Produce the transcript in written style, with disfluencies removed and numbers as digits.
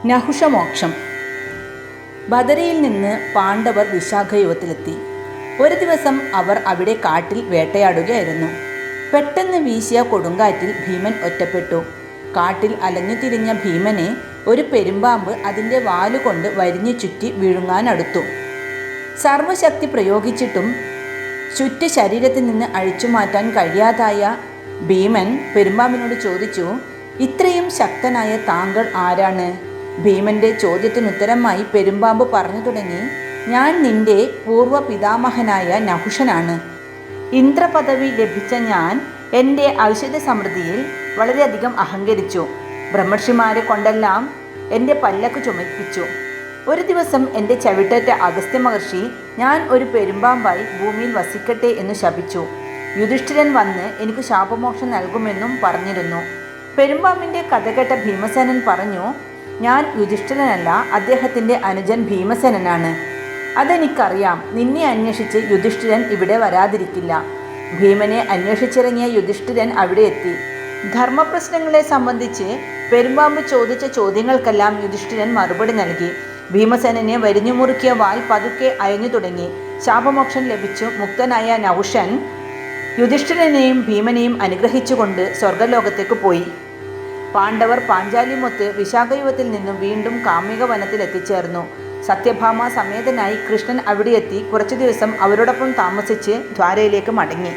നഹുഷമോക്ഷം. ബദരിയിൽ നിന്ന് പാണ്ഡവർ വിശാഖയുവത്തിലെത്തി. ഒരു ദിവസം അവർ അവിടെ കാട്ടിൽ വേട്ടയാടുകയായിരുന്നു. പെട്ടെന്ന് വീശിയ കൊടുങ്കാറ്റിൽ ഭീമൻ ഒറ്റപ്പെട്ടു. കാട്ടിൽ അലഞ്ഞു തിരിഞ്ഞ ഭീമനെ ഒരു പെരുമ്പാമ്പ് അതിൻ്റെ വാലുകൊണ്ട് വരിഞ്ഞു ചുറ്റി വിഴുങ്ങാനടുത്തു. സർവശക്തി പ്രയോഗിച്ചിട്ടും ചുറ്റ് ശരീരത്തിൽ നിന്ന് അഴിച്ചുമാറ്റാൻ കഴിയാതായ ഭീമൻ പെരുമ്പാമ്പിനോട് ചോദിച്ചു, ഇത്രയും ശക്തനായ താങ്കൾ ആരാണ്? ഭീമന്റെ ചോദ്യത്തിനുത്തരമായി പെരുമ്പാമ്പ് പറഞ്ഞു തുടങ്ങി, ഞാൻ നിന്റെ പൂർവ്വ പിതാമഹനായ നഹുഷനാണ്. ഇന്ദ്രപദവി ലഭിച്ച ഞാൻ എൻ്റെ ഐശ്വര്യ സമൃദ്ധിയിൽ വളരെയധികം അഹങ്കരിച്ചു. ബ്രഹ്മർഷിമാരെ കൊണ്ടെല്ലാം എൻ്റെ പല്ലക്ക് ചുമപ്പിച്ചു. ഒരു ദിവസം എൻ്റെ ചവിട്ടേറ്റ അഗസ്ത്യ മഹർഷി ഞാൻ ഒരു പെരുമ്പാമ്പായി ഭൂമിയിൽ വസിക്കട്ടെ എന്ന് ശപിച്ചു. യുധിഷ്ഠിരൻ വന്ന് എനിക്ക് ശാപമോക്ഷം നൽകുമെന്നും പറഞ്ഞിരുന്നു. പെരുമ്പാമ്പിൻ്റെ കഥ കേട്ട ഭീമസേനൻ പറഞ്ഞു, ഞാൻ യുധിഷ്ഠിരനല്ല, അദ്ദേഹത്തിൻ്റെ അനുജൻ ഭീമസേനനാണ്. അതെനിക്കറിയാം. നിന്നെ അന്വേഷിച്ച് യുധിഷ്ഠിരൻ ഇവിടെ വരാതിരിക്കില്ല. ഭീമനെ അന്വേഷിച്ചിറങ്ങിയ യുധിഷ്ഠിരൻ അവിടെ എത്തി. ധർമ്മപ്രശ്നങ്ങളെ സംബന്ധിച്ച് പെരുമ്പാമ്പ് ചോദിച്ച ചോദ്യങ്ങൾക്കെല്ലാം യുധിഷ്ഠിരൻ മറുപടി നൽകി. ഭീമസേനനെ വരിഞ്ഞു മുറുക്കിയ വാൽ പതുക്കെ അയഞ്ഞു തുടങ്ങി. ശാപമോക്ഷം ലഭിച്ചു മുക്തനായ നഹുഷൻ യുധിഷ്ഠിരനെയും ഭീമനെയും അനുഗ്രഹിച്ചുകൊണ്ട് സ്വർഗലോകത്തേക്ക് പോയി. പാണ്ഡവർ പാഞ്ചാലിമൊത്ത് വിശാഖയുവത്തിൽ നിന്നും വീണ്ടും കാമ്യക വനത്തിൽ എത്തിച്ചേർന്നു. സത്യഭാമ സമേതനായി കൃഷ്ണൻ അവിടെ എത്തി കുറച്ചു ദിവസം അവരോടൊപ്പം താമസിച്ച് ദ്വാരയിലേക്ക് മടങ്ങി.